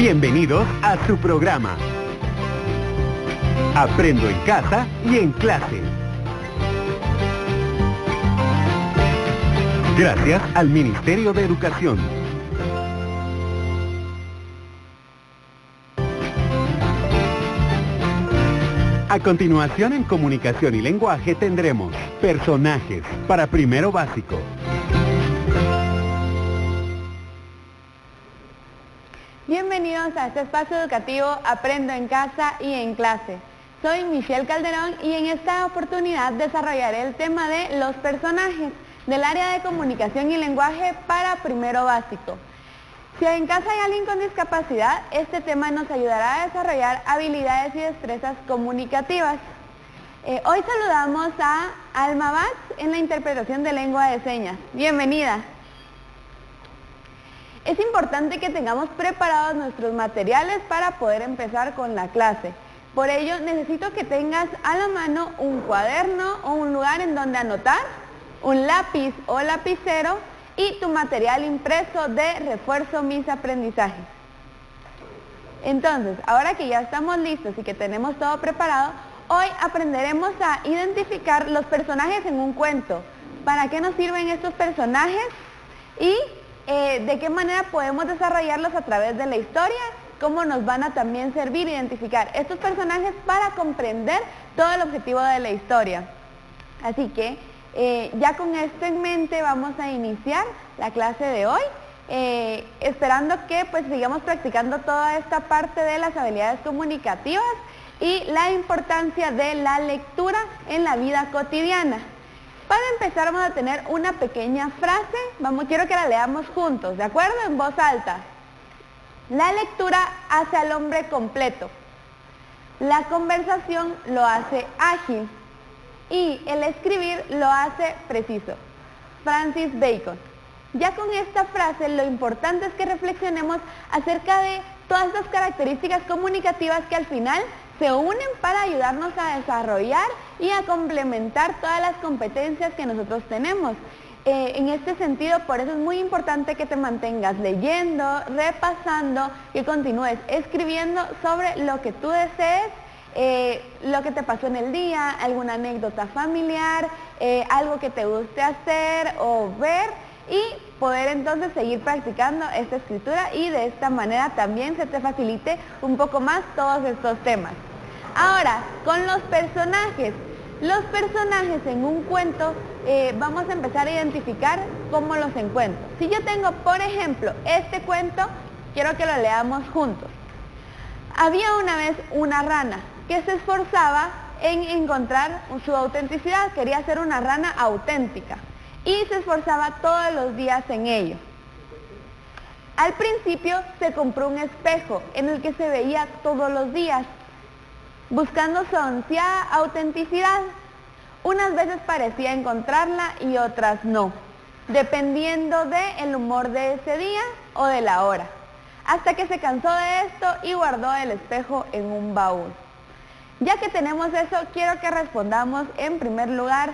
Bienvenidos a su programa. Aprendo en casa y en clase. Gracias al Ministerio de Educación. A continuación, en Comunicación y Lenguaje tendremos personajes para primero básico. Bienvenidos a este espacio educativo Aprendo en casa y en clase. Soy Michelle Calderón y en esta oportunidad desarrollaré el tema de los personajes del área de Comunicación y Lenguaje para primero básico. Si en casa hay alguien con discapacidad, este tema nos ayudará a desarrollar habilidades y destrezas comunicativas. Hoy saludamos a Alma Batz en la interpretación de lengua de señas. Bienvenida. Es importante que tengamos preparados nuestros materiales para poder empezar con la clase. Por ello, necesito que tengas a la mano un cuaderno o un lugar en donde anotar, un lápiz o lapicero y tu material impreso de Refuerzo mis aprendizajes. Entonces, ahora que ya estamos listos y que tenemos todo preparado, hoy aprenderemos a identificar los personajes en un cuento. ¿Para qué nos sirven estos personajes? Y de qué manera podemos desarrollarlos a través de la historia, cómo nos van a también servir identificar estos personajes para comprender todo el objetivo de la historia. Así que ya con esto en mente vamos a iniciar la clase de hoy, esperando que pues sigamos practicando toda esta parte de las habilidades comunicativas y la importancia de la lectura en la vida cotidiana. Para empezar vamos a tener una pequeña frase, quiero que la leamos juntos, ¿de acuerdo? En voz alta. La lectura hace al hombre completo, la conversación lo hace ágil y el escribir lo hace preciso. Francis Bacon. Ya con esta frase lo importante es que reflexionemos acerca de todas las características comunicativas que al final se unen para ayudarnos a desarrollar y a complementar todas las competencias que nosotros tenemos. En este sentido, por eso es muy importante que te mantengas leyendo, repasando, que continúes escribiendo sobre lo que tú desees, lo que te pasó en el día, alguna anécdota familiar, algo que te guste hacer o ver y poder entonces seguir practicando esta escritura y de esta manera también se te facilite un poco más todos estos temas. Ahora, con los personajes. Los personajes en un cuento vamos a empezar a identificar cómo los encuentro. Si yo tengo, por ejemplo, este cuento, quiero que lo leamos juntos. Había una vez una rana que se esforzaba en encontrar su autenticidad, quería ser una rana auténtica y se esforzaba todos los días en ello. Al principio se compró un espejo en el que se veía todos los días, buscando su ansiada autenticidad. Unas veces parecía encontrarla y otras no, dependiendo del humor de ese día o de la hora, hasta que se cansó de esto y guardó el espejo en un baúl. Ya que tenemos eso, quiero que respondamos en primer lugar,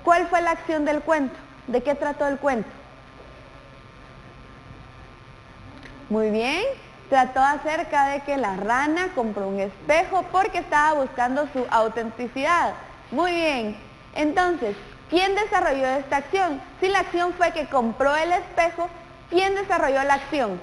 ¿cuál fue la acción del cuento? ¿De qué trató el cuento? Muy bien. Trató acerca de que la rana compró un espejo porque estaba buscando su autenticidad. Muy bien. Entonces, ¿quién desarrolló esta acción? Si la acción fue que compró el espejo, ¿quién desarrolló la acción?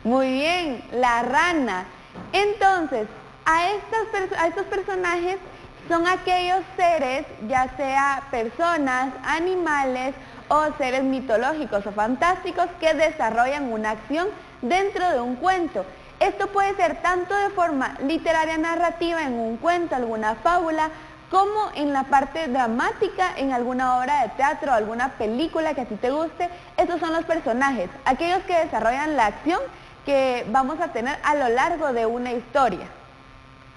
Muy bien, la rana. Entonces, a estos personajes son aquellos seres, ya sea personas, animales o seres mitológicos o fantásticos que desarrollan una acción dentro de un cuento. Esto puede ser tanto de forma literaria narrativa en un cuento, alguna fábula, como en la parte dramática en alguna obra de teatro o alguna película que a ti te guste. Estos son los personajes, aquellos que desarrollan la acción que vamos a tener a lo largo de una historia.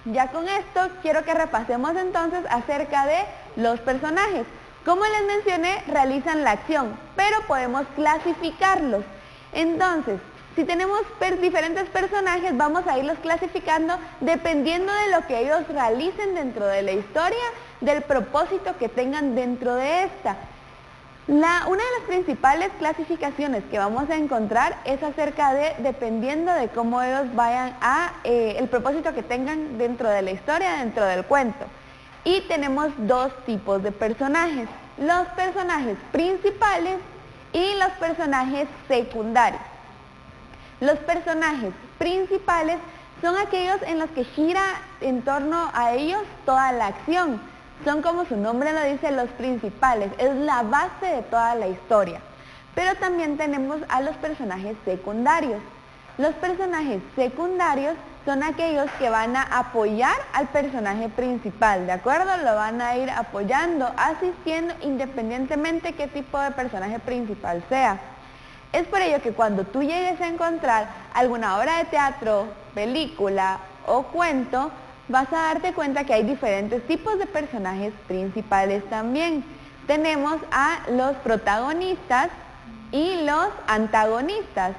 Ya con esto quiero que repasemos entonces acerca de los personajes. Como les mencioné, realizan la acción, pero podemos clasificarlos. Entonces, si tenemos diferentes personajes, vamos a irlos clasificando dependiendo de lo que ellos realicen dentro de la historia, del propósito que tengan dentro de esta. Una de las principales clasificaciones que vamos a encontrar es acerca de, dependiendo de cómo ellos vayan a, el propósito que tengan dentro de la historia, dentro del cuento. Y tenemos dos tipos de personajes, los personajes principales y los personajes secundarios. Los personajes principales son aquellos en los que gira en torno a ellos toda la acción. Son, como su nombre lo dice, los principales, es la base de toda la historia. Pero también tenemos a los personajes secundarios. Los personajes secundarios son aquellos que van a apoyar al personaje principal, ¿de acuerdo? Lo van a ir apoyando, asistiendo, independientemente qué tipo de personaje principal sea. Es por ello que cuando tú llegues a encontrar alguna obra de teatro, película o cuento, vas a darte cuenta que hay diferentes tipos de personajes principales también. Tenemos a los protagonistas y los antagonistas.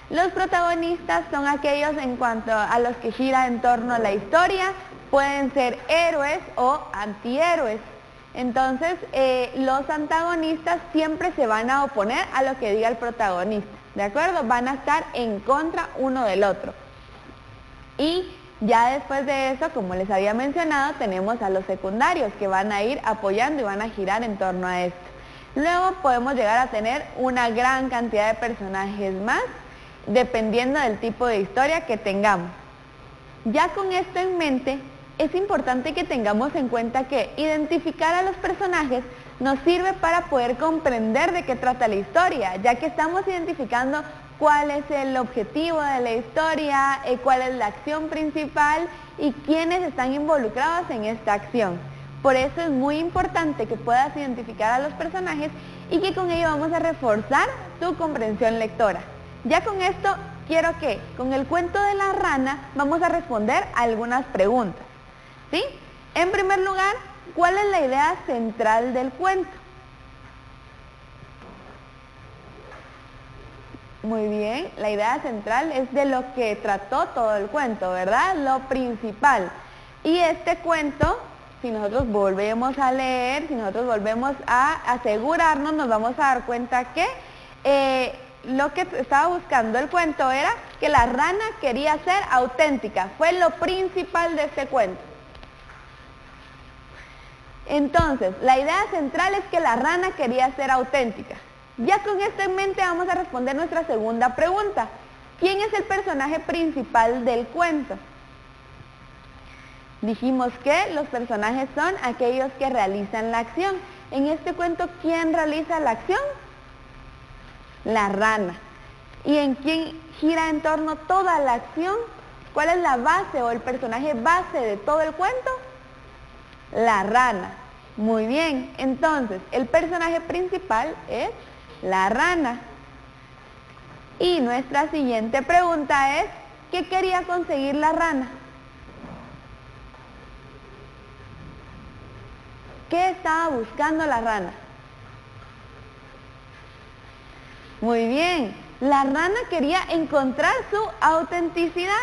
Los protagonistas son aquellos en cuanto a los que gira en torno a la historia, pueden ser héroes o antihéroes. Entonces, los antagonistas siempre se van a oponer a lo que diga el protagonista, ¿de acuerdo? Van a estar en contra uno del otro. Y ya después de eso, como les había mencionado, tenemos a los secundarios que van a ir apoyando y van a girar en torno a esto. Luego podemos llegar a tener una gran cantidad de personajes más, dependiendo del tipo de historia que tengamos. Ya con esto en mente, es importante que tengamos en cuenta que identificar a los personajes nos sirve para poder comprender de qué trata la historia, ya que estamos identificando cuál es el objetivo de la historia, cuál es la acción principal y quiénes están involucrados en esta acción. Por eso es muy importante que puedas identificar a los personajes y que con ello vamos a reforzar tu comprensión lectora. Ya con esto quiero que con el cuento de la rana vamos a responder algunas preguntas, ¿sí? En primer lugar, ¿cuál es la idea central del cuento? Muy bien, la idea central es de lo que trató todo el cuento, ¿verdad? Lo principal. Y este cuento, si nosotros volvemos a leer, si nosotros volvemos a asegurarnos, nos vamos a dar cuenta que lo que estaba buscando el cuento era que la rana quería ser auténtica. Fue lo principal de este cuento. Entonces, la idea central es que la rana quería ser auténtica. Ya con esto en mente vamos a responder nuestra segunda pregunta. ¿Quién es el personaje principal del cuento? Dijimos que los personajes son aquellos que realizan la acción. En este cuento, ¿quién realiza la acción? La rana. ¿Y en quién gira en torno toda la acción? ¿Cuál es la base o el personaje base de todo el cuento? La rana. Muy bien, entonces el personaje principal es la rana. Y nuestra siguiente pregunta es, ¿qué quería conseguir la rana? ¿Qué estaba buscando la rana? Muy bien, la rana quería encontrar su autenticidad.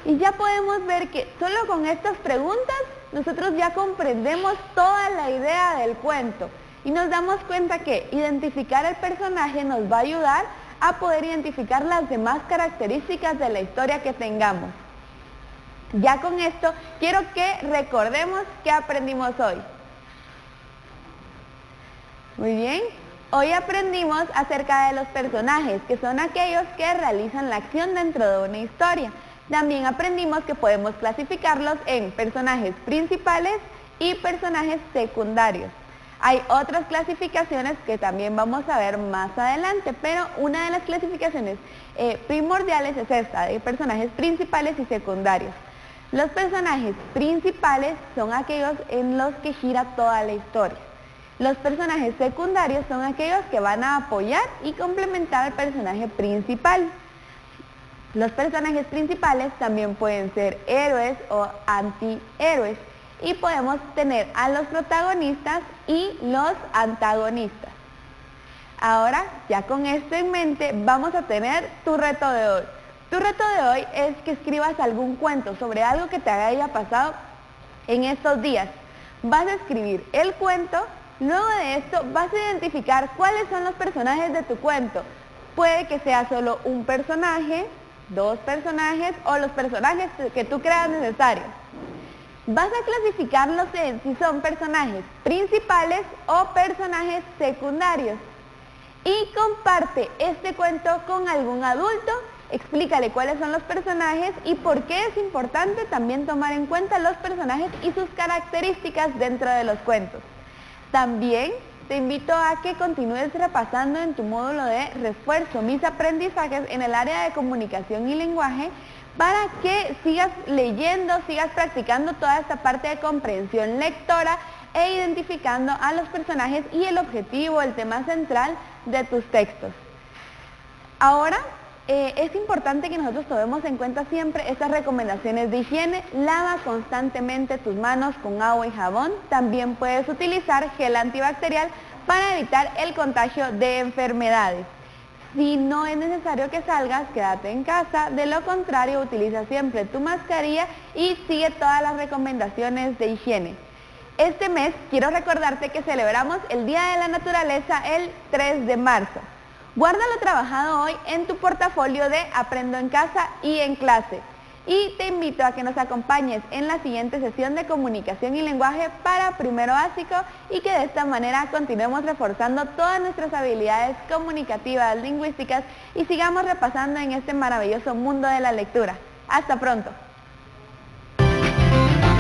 Y ya podemos ver que solo con estas preguntas nosotros ya comprendemos toda la idea del cuento y nos damos cuenta que identificar el personaje nos va a ayudar a poder identificar las demás características de la historia que tengamos. Ya con esto quiero que recordemos qué aprendimos hoy. Muy bien, hoy aprendimos acerca de los personajes, que son aquellos que realizan la acción dentro de una historia. También aprendimos que podemos clasificarlos en personajes principales y personajes secundarios. Hay otras clasificaciones que también vamos a ver más adelante, pero una de las clasificaciones primordiales es esta, de personajes principales y secundarios. Los personajes principales son aquellos en los que gira toda la historia. Los personajes secundarios son aquellos que van a apoyar y complementar al personaje principal. Los personajes principales también pueden ser héroes o antihéroes y podemos tener a los protagonistas y los antagonistas. Ahora, ya con esto en mente, vamos a tener tu reto de hoy. Tu reto de hoy es que escribas algún cuento sobre algo que te haya pasado en estos días. vas a escribir el cuento. Luego de esto vas a identificar cuáles son los personajes de tu cuento. Puede que sea solo un personaje, 2 personajes o los personajes que tú creas necesarios. Vas a clasificarlos en si son personajes principales o personajes secundarios. Y comparte este cuento con algún adulto, explícale cuáles son los personajes y por qué es importante también tomar en cuenta los personajes y sus características dentro de los cuentos. También te invito a que continúes repasando en tu módulo de refuerzo mis aprendizajes en el área de comunicación y lenguaje para que sigas leyendo, sigas practicando toda esta parte de comprensión lectora e identificando a los personajes y el objetivo, el tema central de tus textos. Ahora, es importante que nosotros tomemos en cuenta siempre estas recomendaciones de higiene. Lava constantemente tus manos con agua y jabón. También puedes utilizar gel antibacterial para evitar el contagio de enfermedades. Si no es necesario que salgas, quédate en casa. De lo contrario, utiliza siempre tu mascarilla y sigue todas las recomendaciones de higiene. Este mes quiero recordarte que celebramos el Día de la Naturaleza el 3 de marzo. Guarda lo trabajado hoy en tu portafolio de Aprendo en Casa y en Clase. Y te invito a que nos acompañes en la siguiente sesión de comunicación y lenguaje para primero básico y que de esta manera continuemos reforzando todas nuestras habilidades comunicativas, lingüísticas y sigamos repasando en este maravilloso mundo de la lectura. ¡Hasta pronto!